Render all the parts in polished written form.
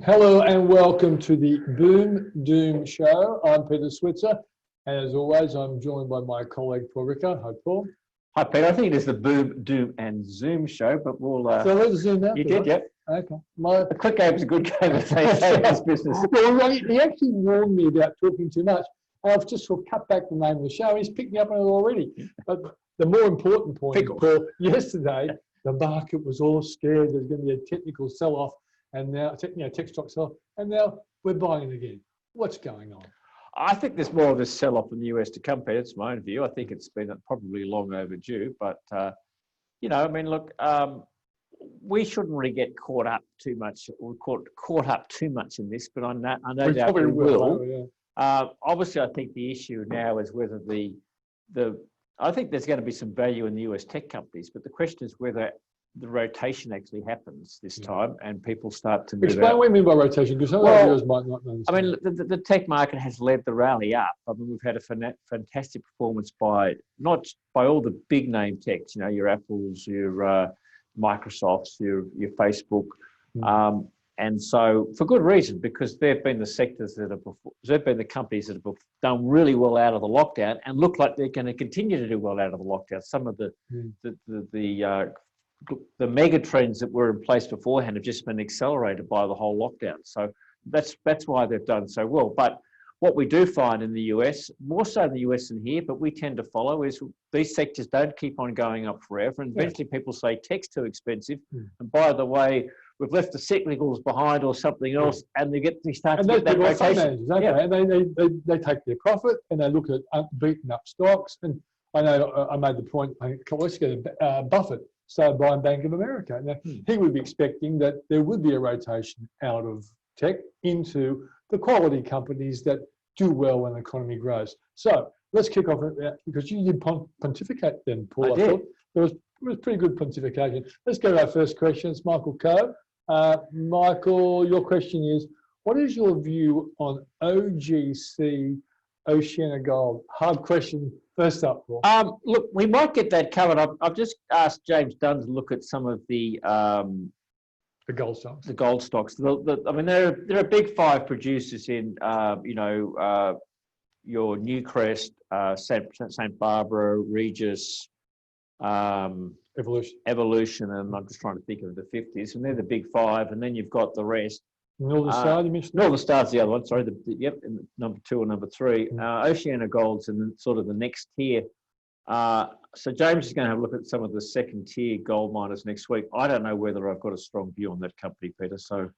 Hello and welcome to the Boom Doom Show. I'm Peter Switzer, and as always, I'm joined by my colleague Paul Rickard. Hi, Paul. Hi, Peter. I think it is the Boom, Doom, and Zoom show, but we'll. So let's zoom out. You did, yep. Okay. A quick game is a good game, as they say in this business. Well, he actually warned me about talking too much. And I've just sort of cut back the name of the show. He's picked me up on it already. But the more important point, Paul, yesterday, the market was all scared there's going to be a technical sell-off, and now, tech stock sell-off, and now we're buying it again. What's going on? I think there's more of a sell-off in the US to come, Peter. It's my own view. I think it's been probably long overdue, but look, we shouldn't really get caught up too much. Or caught up too much in this, but I know doubt we will. Obviously, I think the issue now is whether I think there's going to be some value in the US tech companies, but the question is whether the rotation actually happens this time and people start to move Explain out. what you mean by rotation, because some of our viewers might not understand. I mean, the tech market has led the rally up. I mean, we've had a fantastic performance by all the big name techs, your Apples, your Microsofts, your Facebook. And so for good reason, because they've been the sectors they've been the companies that have done really well out of the lockdown and look like they're going to continue to do well out of the lockdown. Some of the mega trends that were in place beforehand have just been accelerated by the whole lockdown. So that's why they've done so well. But what we do find in the US, more so in the US than here, but we tend to follow, is these sectors don't keep on going up forever. And eventually people say tech's too expensive. And by the way, we've left the cyclicals behind or something else, and they start to get that rotation. And they take their profit and they look at beaten up stocks. And I know I made the point a couple weeks ago, Buffett started buying Bank of America. Now, he would be expecting that there would be a rotation out of tech into the quality companies that do well when the economy grows. So let's kick off because you did pontificate then, Paul. I did. It was pretty good pontification. Let's go to our first question. It's Michael Coe. Michael, your question is, what is your view on OGC Oceana Gold? Hard question. First up, Paul. Look, we might get that covered. I've just asked James Dunn to look at some of the gold stocks. The gold stocks. I mean, there are big five producers in, your Newcrest, St. Barbara, Regis, Evolution, and I'm just trying to think of the 50s, and they're the big five, and then you've got the rest. Northern Star, you mentioned? Northern Star's the other one, sorry. Number two or number three. Oceana Gold's in sort of the next tier. So James is going to have a look at some of the second tier gold miners next week. I don't know whether I've got a strong view on that company, Peter. So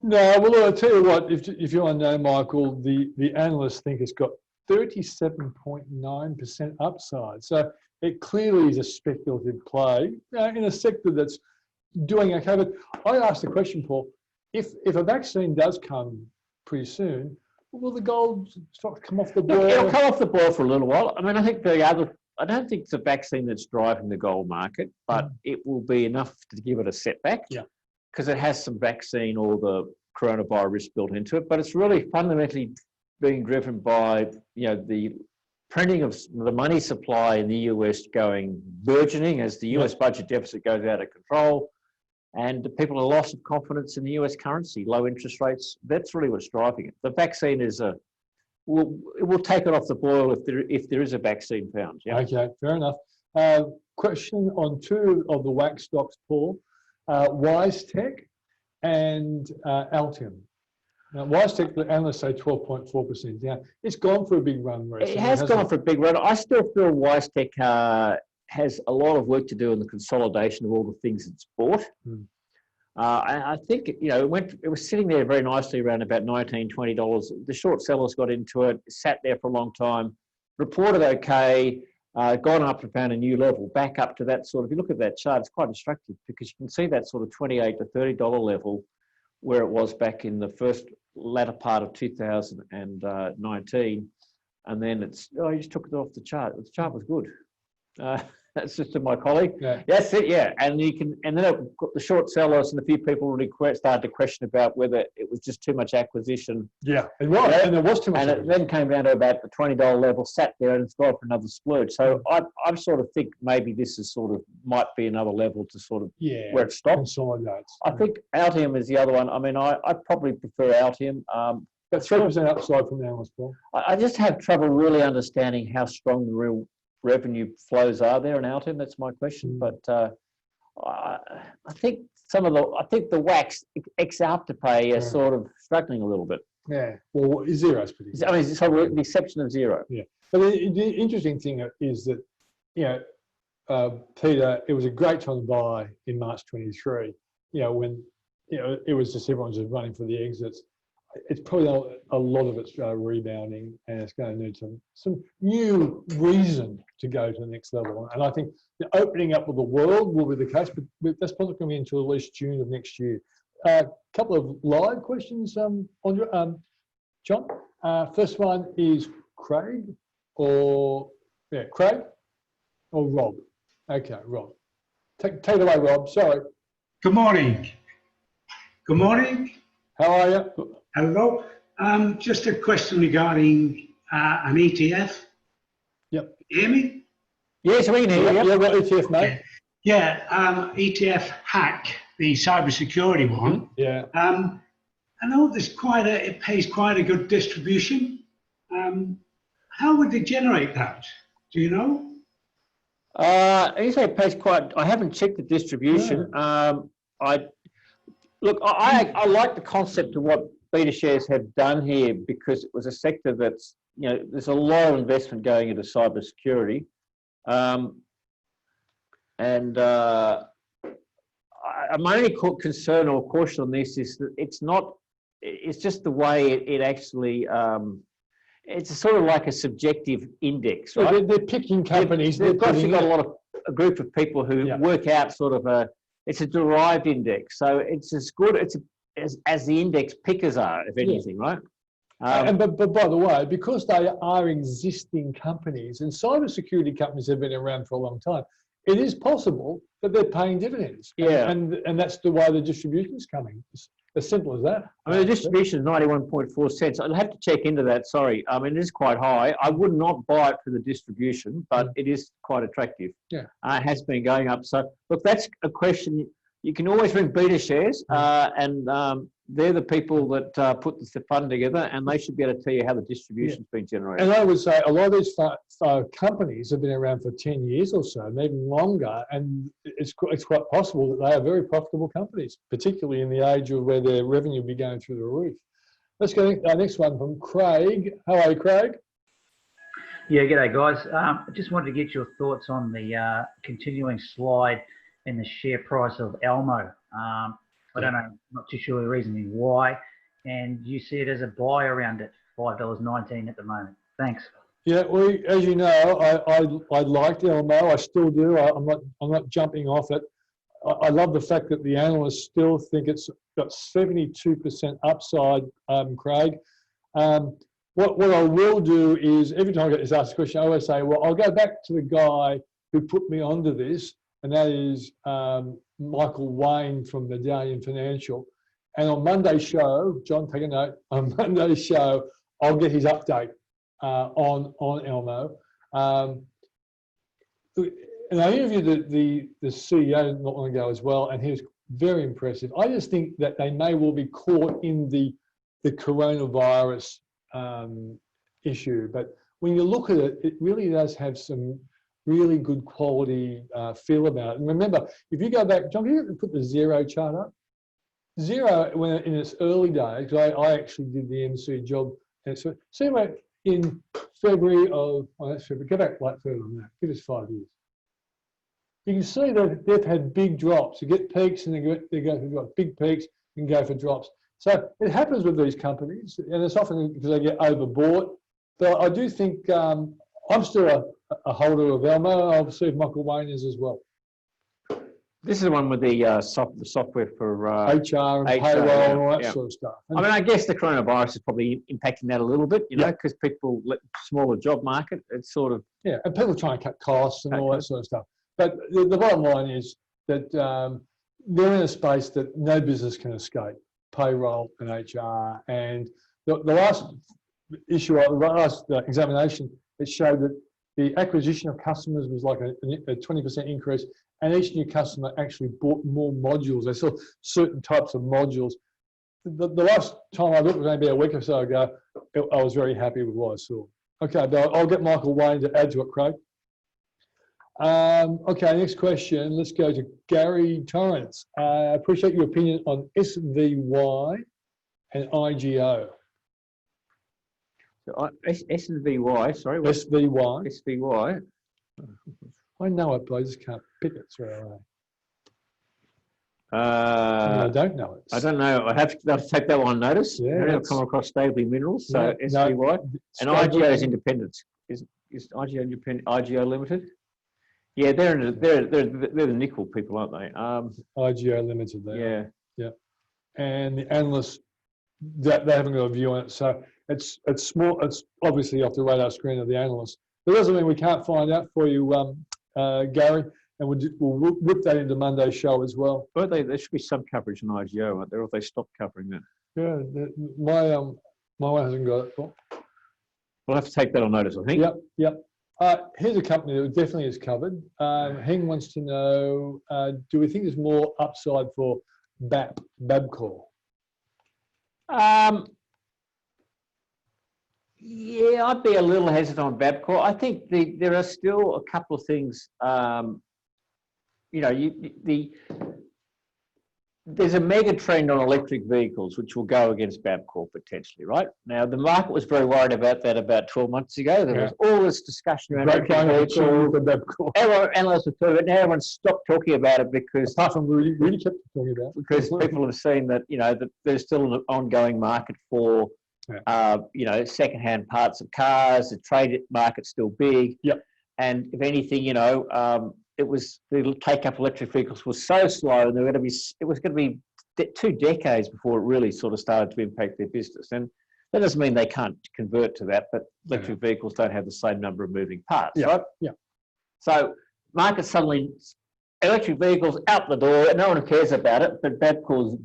no, well, I'll tell you what, if you want to know, Michael, the analysts think it's got 37.9% upside. So it clearly is a speculative play in a sector that's doing okay. But I asked the question, Paul, if a vaccine does come pretty soon, will the gold stocks come off the boil? It'll come off the boil for a little while. I mean, I don't think it's a vaccine that's driving the gold market, but it will be enough to give it a setback. Yeah. Because it has some vaccine or the coronavirus built into it, but it's really fundamentally being driven by the printing of the money supply in the US burgeoning as the US budget deficit goes out of control. And people are loss of confidence in the US currency, low interest rates. That's really what's driving it. The vaccine will take it off the boil if there is a vaccine found. Yeah. Okay, fair enough. Question on two of the WAC stocks, Paul. WiseTech and Altium. Now, WiseTech, the analysts say 12.4%. Now, it's gone for a big run recently. It has gone for a big run. I still feel WiseTech has a lot of work to do in the consolidation of all the things it's bought. I think it was sitting there very nicely around about $19, $20. The short sellers got into it, sat there for a long time, reported okay, gone up and found a new level, back up to that sort of. If you look at that chart, it's quite instructive because you can see that sort of $28 to $30 level where it was back in the latter part of 2019, and then you just took it off the chart. The chart was good. That's just to my colleague. Yeah. That's it, yeah. And then it got the short sellers and a few people really started to question about whether it was just too much acquisition. Yeah, it was, Yeah. and there was too much. And it then came down to about the $20 level, sat there and it's gone for another splurge. So I sort of think maybe this is sort of might be another level to sort of where it stops. Consolidates. I think Altium is the other one. I mean, I probably prefer Altium. But 3% upside from the analyst, Paul. I just have trouble really understanding how strong the real revenue flows are there in Altium. That's my question. But I think the WACs ex Afterpay are sort of struggling a little bit. Yeah, well, Xero's pretty good. I mean, so with the exception of Xero. Yeah, but the interesting thing is that, Peter, it was a great time to buy in March 23. When it was just everyone's just running for the exits. It's probably a lot of it's rebounding, and it's going to need some new reason to go to the next level. And I think the opening up of the world will be the case, but that's probably going to be until at least June of next year. A couple of live questions, John. First one is Craig or Rob. Okay, Rob. Take it away, Rob. Sorry. Good morning. Good morning. How are you? Hello. Just a question regarding an ETF. Yep. You hear me? Yes, we can hear you. Yeah, what ETF, mate? Yeah, ETF hack, the cybersecurity one. Yeah. I know it pays quite a good distribution. How would they generate that? Do you know? You say it pays quite. I haven't checked the distribution. Yeah. I like the concept of what beta shares have done here, because it was a sector that's, there's a lot of investment going into cybersecurity. My only concern or caution on this is that it's just the way it actually, it's sort of like a subjective index, right? So they're picking companies. They've got a group of people who work out sort of it's a derived index. So it's as good as the index pickers are, if anything, right? But by the way, because they are existing companies, and cybersecurity companies have been around for a long time, it is possible that they're paying dividends. And that's the way the distribution's coming. It's as simple as that. I mean, the distribution is 91.4 cents. I'll have to check into that. Sorry. I mean, it is quite high. I would not buy it for the distribution, but it is quite attractive. Yeah. It has been going up. So, look, that's a question. You can always ring beta shares, and they're the people that put the fund together, and they should be able to tell you how the distribution's been generated. And I would say a lot of these companies have been around for 10 years or so, maybe longer, and it's quite possible that they are very profitable companies, particularly in the age of where their revenue will be going through the roof. Let's go to our next one from Craig. How are you, Craig? Yeah, g'day guys. I just wanted to get your thoughts on the continuing slide in the share price of Elmo. I don't know, I'm not too sure the reasoning why. And you see it as a buy around at $5.19 at the moment. Thanks. Yeah, well, as you know, I liked Elmo. I still do. I'm not jumping off it. I love the fact that the analysts still think it's got 72% upside, Craig. What I will do is, every time I get asked a question, I always say, well, I'll go back to the guy who put me onto this, and that is Michael Wayne from Medallion Financial. And on Monday's show, John, take a note, on Monday's show, I'll get his update on Elmo. And I interviewed the CEO not long ago as well, and he was very impressive. I just think that they may well be caught in the coronavirus issue. But when you look at it, it really does have some really good quality feel about it. And remember, if you go back, John, can you put the Xero chart up? Xero, when in its early days, I actually did the MC job. And so, Xero in February of, that's February, go back like further than that, give us 5 years. You can see that they've had big drops. You get peaks and they've got big peaks and go for drops. So it happens with these companies, and it's often because they get overbought. But I do think I'm still a holder of Elmo. I'll see if Michael Wayne is as well. This is the one with the software for HR and payroll and all that sort of stuff. And I mean, I guess the coronavirus is probably impacting that a little bit, you know, because people, smaller job market, it's sort of... Yeah, and people try and cut costs and all that sort of stuff. But the bottom line is that they're in a space that no business can escape, payroll and HR. And the last issue, the last examination, it showed that the acquisition of customers was like a 20% increase, and each new customer actually bought more modules. They saw certain types of modules. The last time I looked, was maybe a week or so ago, I was very happy with what I saw. Okay, but I'll get Michael Wayne to add to it, Craig. Okay, next question. Let's go to Gary Torrance. I appreciate your opinion on SVY and IGO. So SVY, sorry. What? SVY. SVY. I know it, but I just can't pick it straight away. I don't know it. I don't know. I have to take that one on notice. Yeah, I've come across Stably Minerals, so SVY. And Stably- IGO is independent. Is IGO independent? IGO Limited? Yeah, they're the nickel people, aren't they? IGO Limited there. Yeah. And the analysts, they haven't got a view on it. So it's small. It's obviously off the radar screen of the analysts. But it doesn't mean we can't find out for you, Gary. And we'll whip that into Monday's show as well. But there should be some coverage on IGO, aren't there? Or if they stopped covering that. Yeah, my one hasn't got it. We'll have to take that on notice, I think. Yep. Here's a company that definitely is covered. Heng wants to know, do we think there's more upside for Babcock? Yeah, I'd be a little hesitant on Babcock. I think there are still a couple of things. There's a mega trend on electric vehicles, which will go against Babcock potentially, right? Now, the market was very worried about that about 12 months ago. There was all this discussion around electric vehicles. Everyone, analysts were talking about it. Now everyone stopped talking about it because, apart from really kept talking about it. Because people have seen that, that there's still an ongoing market for, secondhand parts of cars. The trade market's still big. Yep. And if anything, the take up electric vehicles was so slow, and it was going to be 2 decades before it really sort of started to impact their business. And that doesn't mean they can't convert to that, but electric vehicles don't have the same number of moving parts, right? Yeah. So market suddenly, electric vehicles out the door, no one cares about it, but Babcock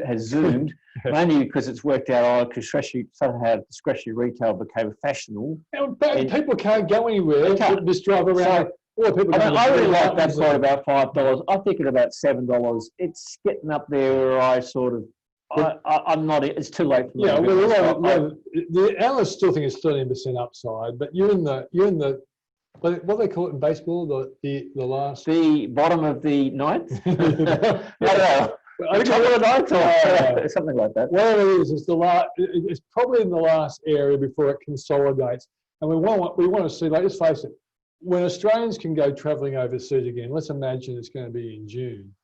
has zoomed, mainly because it's worked out, because somehow discretionary retail became fashionable. People can't go anywhere. Just drive around. I really like that side about $5. I think at about $7, it's getting up there where I sort of, I'm not, it's too late for me. Yeah, the analysts still think it's 13% upside, but you're in the, what do they call it in baseball? The bottom of the ninth? I don't know. The top of the ninth or something like that. Whatever it is, it's probably in the last area before it consolidates. And we want to see, let's face it, when Australians can go travelling overseas again, let's imagine it's going to be in June.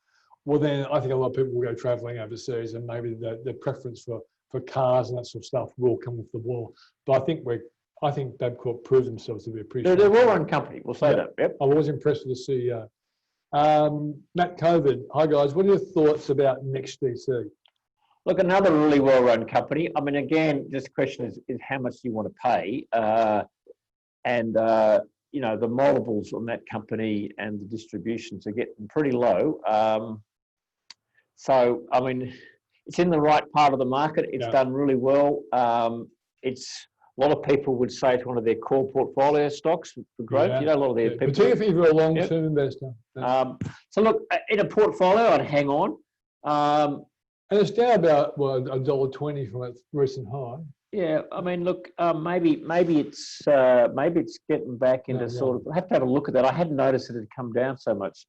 Well, then I think a lot of people will go travelling overseas, and maybe the preference for cars and that sort of stuff will come with the war. But I think Babcock proved themselves to be a pretty. They're a well-run company. We'll say that. Yep. I was impressed with the CEO. Matt COVID. Hi guys. What are your thoughts about NextDC? Look, another really well-run company. I mean, again, just the question is how much do you want to pay? The multiples on that company and the distributions are getting pretty low. So, I mean, it's in the right part of the market. It's done really well. It's a lot of people would say it's one of their core portfolio stocks for growth. Yeah. A lot of their people. Particularly if you're a long-term investor. So, look, in a portfolio, I'd hang on. And it's down about $1.20 from its recent high. Yeah, I mean, look, maybe it's getting back into sort of. I have to have a look at that. I hadn't noticed it had come down so much.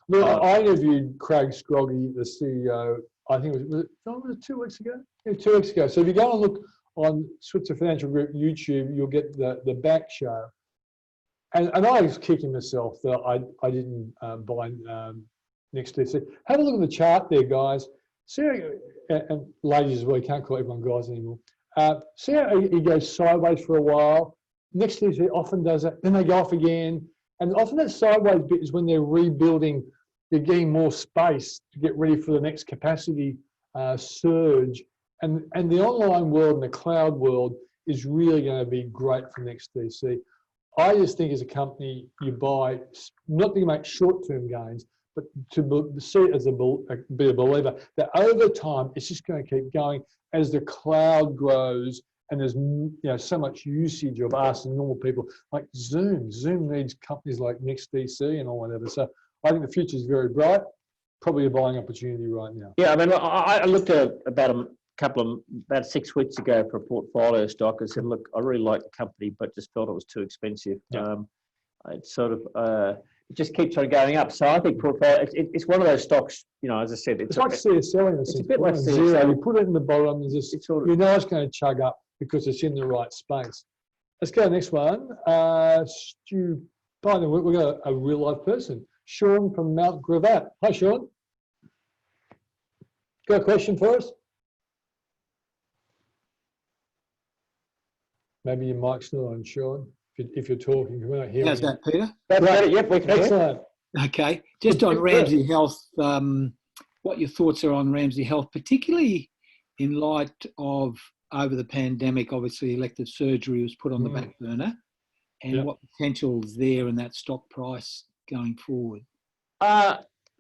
Look, I interviewed Craig Scroggie, the CEO. I think was it 2 weeks ago? Yeah, 2 weeks ago. So if you go and look on Switzer Financial Group YouTube, you'll get the back show. And I was kicking myself that I didn't buy NextDC. Have a look at the chart there, guys. See how, and ladies as well, you can't call everyone guys anymore. See how he goes sideways for a while. NextDC often does it, then they go off again. And often that sideways bit is when they're rebuilding, they're getting more space to get ready for the next capacity surge. And the online world and the cloud world is really going to be great for NextDC. I just think as a company, you buy, not to make short-term gains, but to see it as be a believer that over time, it's just going to keep going as the cloud grows and there's so much usage of us and normal people, like Zoom. Zoom needs companies like NextDC and all whatever. So I think the future is very bright. Probably a buying opportunity right now. Yeah, I mean, I looked at about 6 weeks ago for a portfolio stock and said, look, I really like the company, but just felt it was too expensive. Yeah. It's sort of, it just keeps on going up. So I think portfolio, it's one of those stocks, as I said, it's like CSL in a sense. It's a bit like zero. You put it in the bottom, and it's sort of, it's going to chug up because it's in the right space. Let's go to the next one. Stu, by the way, we've got a real life person, Sean from Mount Gravatt. Hi, Sean. Got a question for us? Maybe your mic's not on, Sean. If you're talking, we're not hearing. How's that, Peter? That's right. Yep, we can hear. Excellent. Okay. Just on Ramsay Health, what your thoughts are on Ramsay Health, particularly in light of over the pandemic, obviously elective surgery was put on the back burner, and what potential's there in that stock price going forward?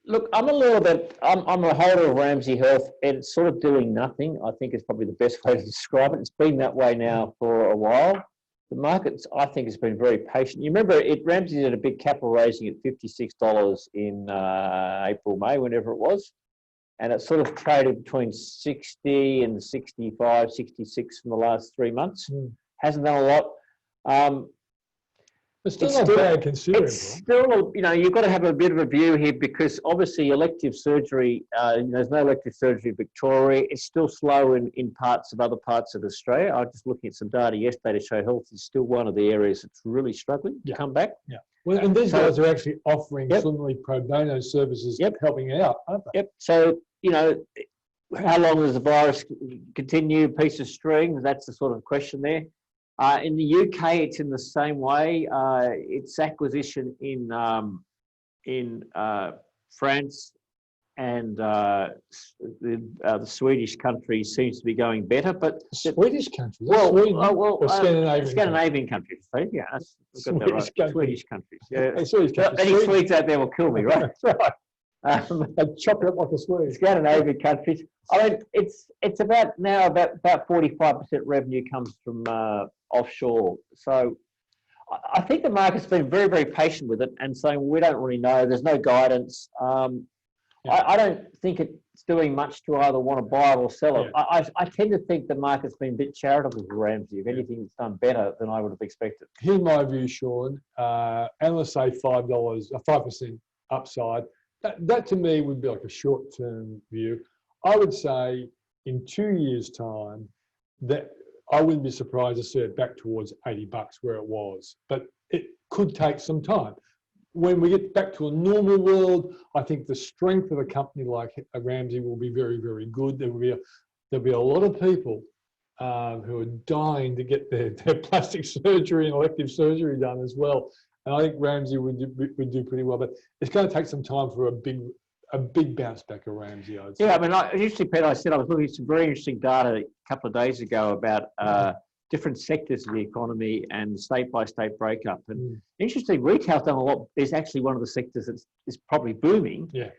Look, I'm a holder of Ramsay Health, and it's sort of doing nothing. I think is probably the best way to describe it. It's been that way now for a while. The market, I think, has been very patient. You remember, Ramsay did a big capital raising at $56 in April, May, whenever it was, and it sort of traded between 60 and 65, 66 in the last 3 months. Hasn't done a lot. It's still not bad considering. It's still, you've got to have a bit of a view here because obviously elective surgery, there's no elective surgery in Victoria. It's still slow in other parts of Australia. I was just looking at some data yesterday to show health is still one of the areas that's really struggling to come back. Yeah. Well, and these guys are actually offering similarly pro bono services, helping out, aren't they? Yep. So, how long does the virus continue? Piece of string. That's the sort of question there. In the UK, it's in the same way. Its acquisition in France and the Swedish country seems to be going better. But Swedish countries? Scandinavian countries. So, yeah, I've got that right. Swedish countries. Yeah. Swedish countries. Any Swedes out there will kill me, right? Right. They chop it up like a Swede. Scandinavian countries. I mean, it's about 45% revenue comes from offshore. So I think the market's been very, very patient with it and saying we don't really know. There's no guidance. I don't think it's doing much to either want to buy it or sell it. I tend to think the market's been a bit charitable for Ramsay. If anything, it's done better than I would have expected. In my view, Sean, analysts say $5 upside. That to me would be like a short-term view. I would say in 2 years' time that I wouldn't be surprised to see it back towards $80 where it was, but it could take some time. When we get back to a normal world, I think the strength of a company like Ramsay will be very, very good. There'll be a lot of people who are dying to get their plastic surgery and elective surgery done as well. And I think Ramsay would do pretty well, but it's going to take some time for a big bounce back of Ramsay, I'd say. Yeah, I mean, interesting, Peter, I said I was looking at some very interesting data a couple of days ago about different sectors of the economy and state-by-state breakup. And interesting, retail's done a lot. Is actually one of the sectors that is probably booming. Yeah.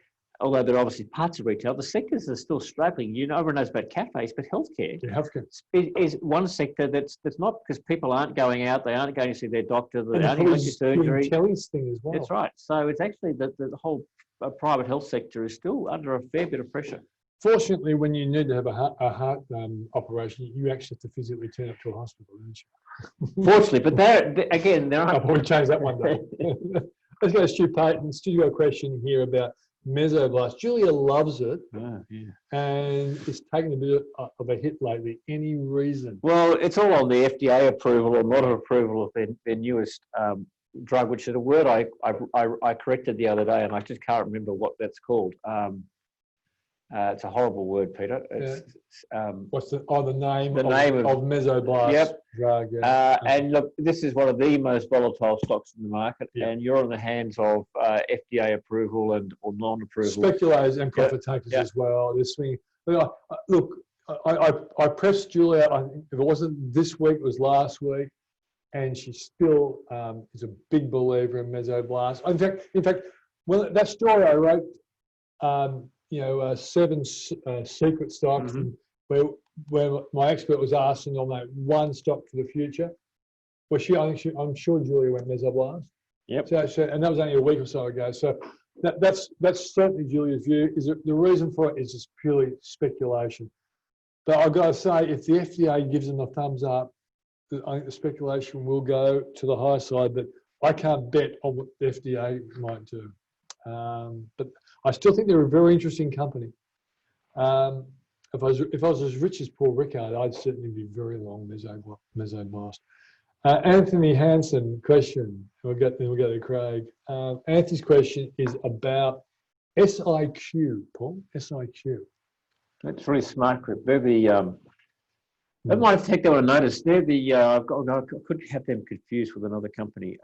Although there are obviously parts of retail, the sectors are still struggling. Everyone knows about cafes, but healthcare is one sector that's not, because people aren't going out, they aren't going to see their doctor, they aren't going to surgery. Kelly's thing as well. That's right. So it's actually the whole private health sector is still under a fair bit of pressure. Fortunately, when you need to have a heart operation, you actually have to physically turn up to a hospital, don't you? Fortunately, but there aren't. I'll probably change that one day. Let's go to Stu Payton. Stu, got a question here about Mesoblast. Julia loves it, and it's taken a bit of a hit lately. Any reason? Well, it's all on the FDA approval or not approval of their newest drug, which is a word I corrected the other day, and I just can't remember what that's called. It's a horrible word, Peter. What's the name of Mesoblast? Yep. Drug. Yeah. And look, this is one of the most volatile stocks in the market, and you're in the hands of FDA approval or non-approval. Speculators and profit takers as well. This thing. Look, I pressed Julia. I think if it wasn't this week, it was last week. and she still is a big believer in mesoblast. In fact, well, that story I wrote, 7 secret stocks, Mhm. and where my expert was asking on that one stock for the future. Well, I'm sure Julia went mesoblast. Yep. So, and that was only a week or so ago. So that's certainly Julia's view. Is that the reason for it is just purely speculation. But I've got to say, if the FDA gives them a thumbs up, I think the speculation will go to the high side. But I can't bet on what the FDA might do. But I still think they're a very interesting company. If I was as rich as Paul Rickard, I'd certainly be very long mesoblast. Anthony Hansen question. We'll get to Craig. Anthony's question is about SIQ. Paul, SIQ. That's really smart group. They're the they might have taken that on notice. They're the I could have them confused with another company,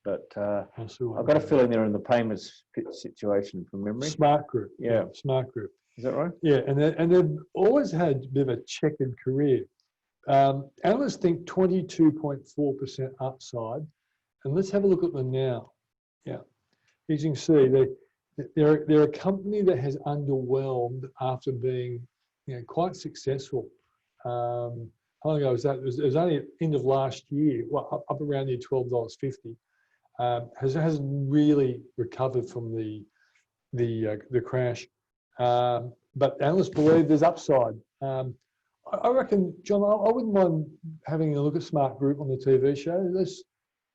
but I've got a feeling they're in the payments situation from memory. Smart Group. Yeah. Smart Group. Is that right? Yeah, and they've always had a bit of a checkered career. Analysts think 22.4% upside, and let's have a look at them now. Yeah, as you can see, they're a company that has underwhelmed after being quite successful. How long ago was that? It was only at the end of last year, well, up around near $12.50. Hasn't really recovered from the crash, but analysts believe there's upside. I reckon, John, I wouldn't mind having a look at Smart Group on the TV show.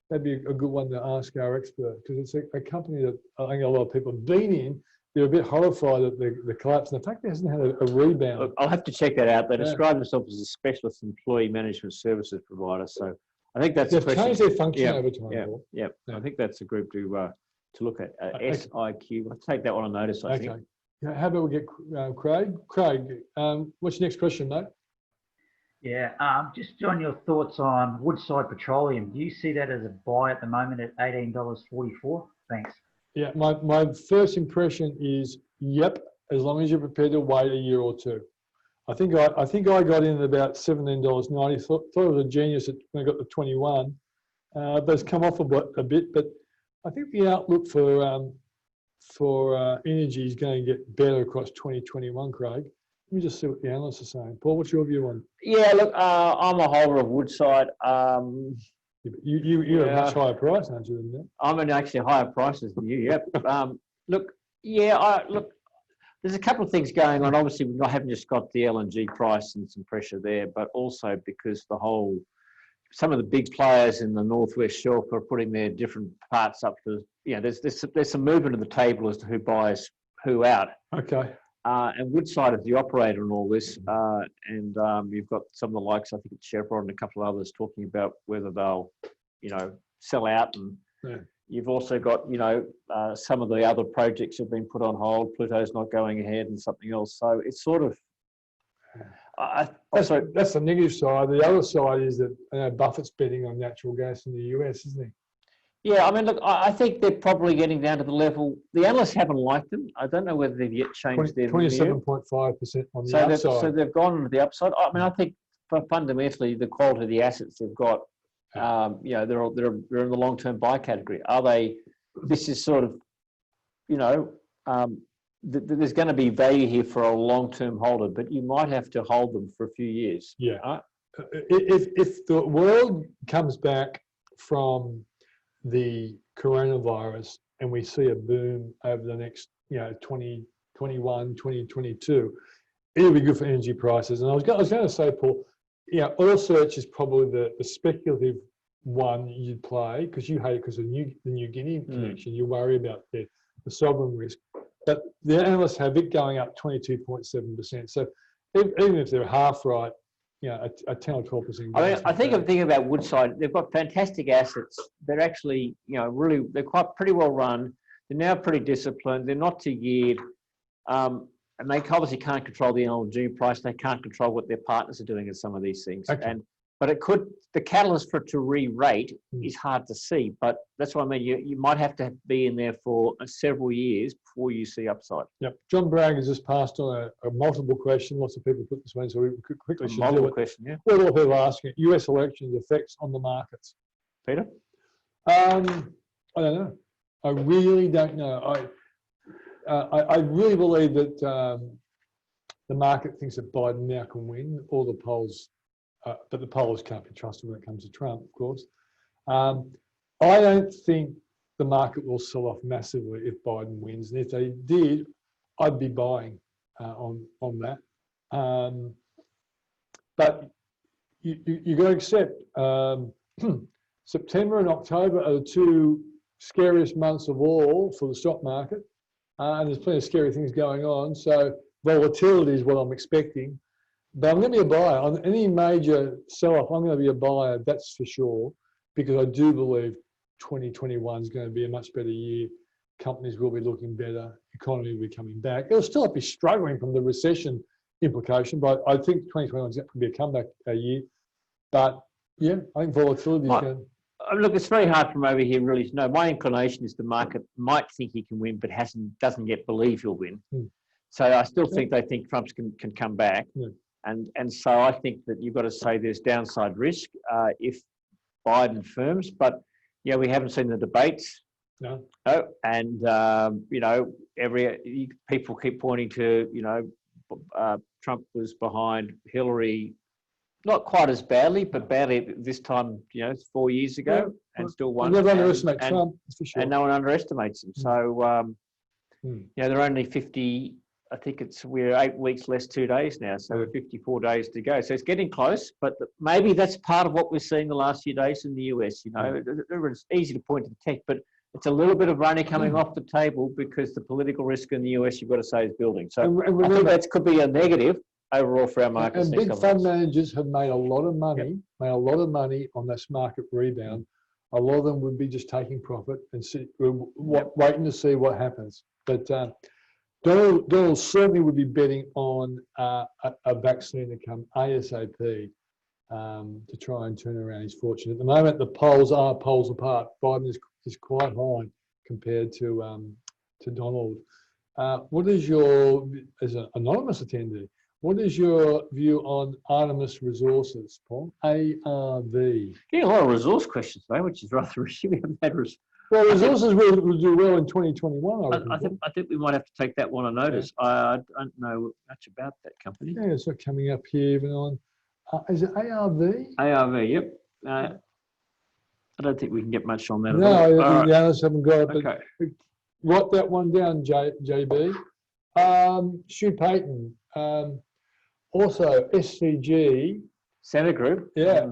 That'd be a good one to ask our expert, because it's a company that I think a lot of people have been in. They're a bit horrified at the collapse, and the fact it hasn't had a rebound. Look, I'll have to check that out. They describe themselves as a specialist employee management services provider. So I think that's They've changed their function over time. Yeah. I think that's a group to look at. SIQ. I'll take that one on notice, I think. Okay. How about we get Craig? Craig, what's your next question, mate? Yeah, just on your thoughts on Woodside Petroleum. Do you see that as a buy at the moment at $18.44? Thanks. Yeah, my first impression is yep, as long as you're prepared to wait a year or two. I think I got in at about $17.90. Thought it was a genius when I got to 21. But it's come off a bit. But I think the outlook for energy is going to get better across 2021, Craig. Let me just see what the analysts are saying. Paul, what's your view on? Yeah, look, I'm a holder of Woodside. You're a much higher price, aren't you, than that? I'm in actually higher prices than you. Yep. Look, there's a couple of things going on. Obviously, we haven't just got the LNG price and some pressure there, but also because some of the big players in the Northwest Shelf are putting their different parts up to. There's some movement at the table as to who buys who out. Okay. And Woodside is the operator in all this, and you've got some of the likes, I think it's Chevron and a couple of others talking about whether they'll, sell out. And you've also got, some of the other projects have been put on hold. Pluto's not going ahead, and something else. So it's sort of. That's the negative side. The other side is that Buffett's betting on natural gas in the US, isn't he? Yeah, I mean, look, I think they're probably getting down to the level. The analysts haven't liked them. I don't know whether they've yet changed their 27.5% on the upside. So they've gone to the upside. I mean, I think fundamentally the quality of the assets they've got, they're in the long-term buy category. Are they? This is sort of, there's going to be value here for a long-term holder, but you might have to hold them for a few years. Yeah. If the world comes back from the coronavirus and we see a boom over the next 2021, 2022, it'll be good for energy prices. And I was going to say, Paul, oil search is probably the speculative one you'd play, because you hate it because of the New Guinea connection. You worry about the sovereign risk, but the analysts have it going up 22.7%. So even if they're half right, a 10 or 12%. I think I'm thinking about Woodside. They've got fantastic assets. They're actually, really, they're pretty well run. They're now pretty disciplined. They're not too geared. And they obviously can't control the LNG price. They can't control what their partners are doing in some of these things. Okay. And but it could, the catalyst for it to re-rate is hard to see. But that's what I mean. You might have to be in there for several years before you see upside. Yep. John Bragg has just passed on a multiple question. Lots of people put this one, so we quickly should do it. Question, yeah. What are people asking? US elections effects on the markets. Peter? I don't know. I really don't know. I really believe that the market thinks that Biden now can win. All the polls, but the polls can't be trusted when it comes to Trump, of course. I don't think the market will sell off massively if Biden wins, and if they did, I'd be buying on that. But you got to accept September and October are the two scariest months of all for the stock market, and there's plenty of scary things going on. So volatility is what I'm expecting. But I'm going to be a buyer on any major sell-off. I'm going to be a buyer, that's for sure, because I do believe 2021 is going to be a much better year. Companies will be looking better. Economy will be coming back. It'll still be struggling from the recession implication, but I think 2021 is going to be a comeback year. But yeah, I think volatility is going. Look, it's very hard from over here really to know. My inclination is the market might think he can win, but doesn't yet believe he'll win. So I still think they think Trump can come back. And so I think that you've got to say there's downside risk if Biden firms, but yeah, we haven't seen the debates. No. Oh, and you know, people keep pointing to, you know, Trump was behind Hillary, not quite as badly, but badly this time, you know, 4 years ago, and still won. Never underestimate Trump, that's for sure. And no one underestimates him. So, you know, they're only 50. I think we're 8 weeks less 2 days now, so we're 54 days to go. So it's getting close, but maybe that's part of what we're seeing the last few days in the US. You know, it's easy to point to the tech, but it's a little bit of money coming off the table because the political risk in the US, you've got to say, is building. So I think that could be a negative overall for our markets. And big fund managers have made a lot of money, on this market rebound. A lot of them would be just taking profit and waiting to see what happens. But Donald certainly would be betting on a vaccine to come ASAP to try and turn around his fortune. At the moment, the polls are poles apart. Biden is quite high compared to Donald. What is your, as an anonymous attendee, what is your view on Artemis Resources, Paul? ARV. Getting a lot of resource questions today, which is rather risky. We haven't had well, resources will do well in 2021. I think we might have to take that one on notice. I don't know much about that company. Yeah, it's not coming up here even on. Is it ARV? ARV, yep. I don't think we can get much on that at all. No, the others haven't got it. Okay. Write that one down, JB. Stu Payton. Also, SCG. Center Group. Yeah.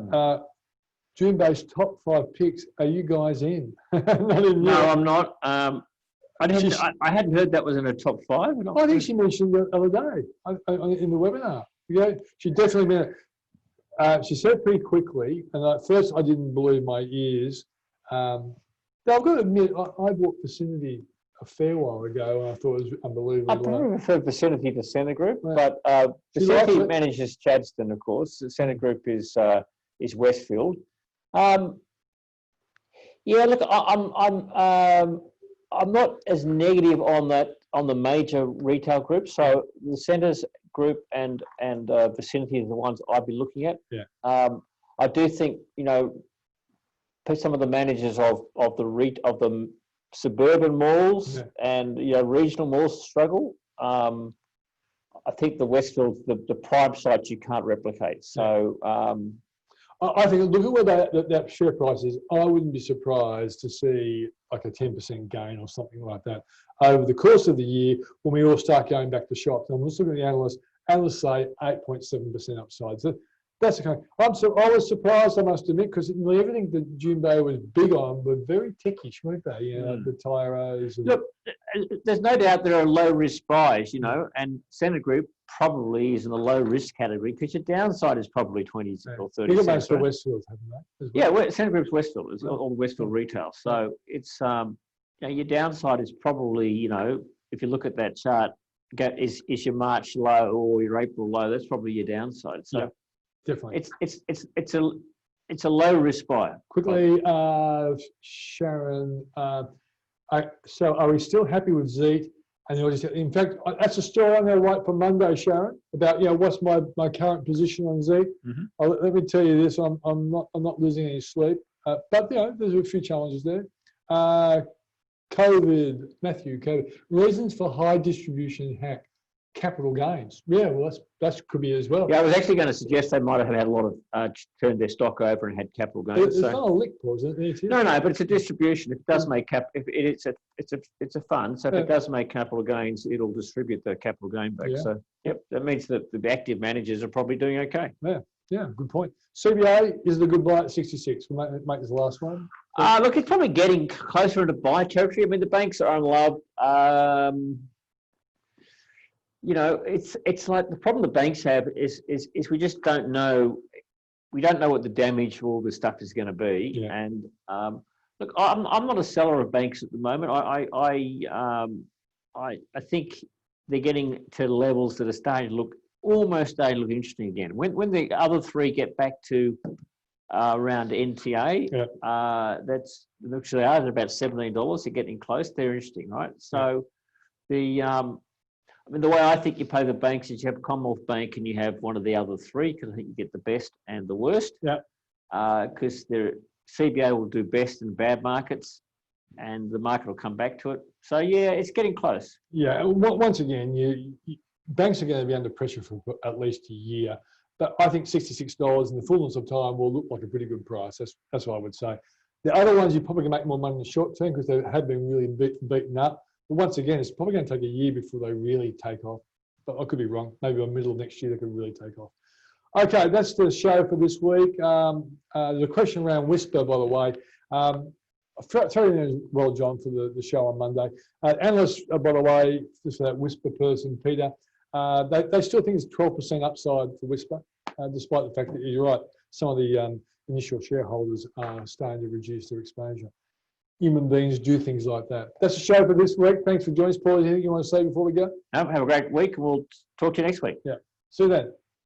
June-based top 5 picks. Are you guys in? Not in no, yet. I'm not. I hadn't heard that was in a top 5. I think she mentioned it the other day in the webinar. Yeah, she definitely been. She said pretty quickly, and at first I didn't believe my ears. But I've got to admit, I bought Vicinity a fair while ago, and I thought it was unbelievable. I probably prefer Vicinity to Center Group, right. but Vicinity manages Chadstone, of course. The Center Group is Westfield. Yeah, look, I'm not as negative on the major retail groups. So the Centres Group and Vicinity are the ones I'd be looking at. Yeah. I do think, you know, some of the managers of the suburban malls and, you know, regional malls struggle. I think the Westfield, the prime sites you can't replicate. So. I think, look at where that share price is. I wouldn't be surprised to see like a 10% gain or something like that over the course of the year when we all start going back to shops. And I'm just looking at the analysts. Analysts say 8.7% upside. So that's okay. I was surprised, I must admit, because nearly everything that Junebay was big on were very techyish, weren't they? You know, the Tyros. Look, there's no doubt there are low risk buys, you know, and Center Group probably is in the low risk category because your downside is probably 20 or 30. You got most of Westfield, haven't they? Well? Yeah, Center Group's Westfield, is all the Westfield retail. So it's, you know, your downside is probably, you know, if you look at that chart, is your March low or your April low, that's probably your downside. So Definitely. It's a low risk buy. Quickly, Sharon, so are we still happy with Zeet? And in fact, that's a story I'm going to write for Monday, Sharon, about what's my current position on Zeet. Let me tell you this: I'm not losing any sleep, but there's a few challenges there. COVID, Matthew, COVID reasons for high distribution hack capital gains. Yeah, well, that could be as well. Yeah, I was actually going to suggest they might have had a lot of turned their stock over and had capital gains. It's not a lick pause, isn't it? No, but it's a distribution. If it does make it's a fund. So if it does make capital gains, it'll distribute the capital gain back. Yeah. So yep, that means that the active managers are probably doing okay. Yeah, good point. CBA is the good buy at 66. We'll make this the last one. Look, it's probably getting closer into buy territory. I mean, the banks are on love. It's like the problem the banks have is we just don't know. We don't know what the damage of all this stuff is going to be. Yeah. And look, I'm not a seller of banks at the moment. I think they're getting to levels that are starting to look interesting again. When the other three get back to around NTA, that's which they are at about $17. They're getting close. They're interesting, right? So the way I think you pay the banks is you have Commonwealth Bank and you have one of the other three, because I think you get the best and the worst. Yeah. Because CBA will do best in bad markets, and the market will come back to it. So yeah, it's getting close. Yeah. Once again, banks are going to be under pressure for at least a year, but I think $66 in the fullness of time will look like a pretty good price. That's what I would say. The other ones you probably can make more money in the short term because they have been really beaten up. But once again, it's probably going to take a year before they really take off. But I could be wrong. Maybe by the middle of next year, they could really take off. Okay, that's the show for this week. There's a question around Whisper, by the way. Tell you as well, John, for the show on Monday. Analysts, by the way, just for that Whisper person, Peter, they still think it's 12% upside for Whisper, despite the fact that you're right. Some of the initial shareholders are starting to reduce their exposure. Human beings do things like that. That's the show for this week. Thanks for joining us, Paul. Anything you want to say before we go? Have a great week. We'll talk to you next week. Yeah. See you then.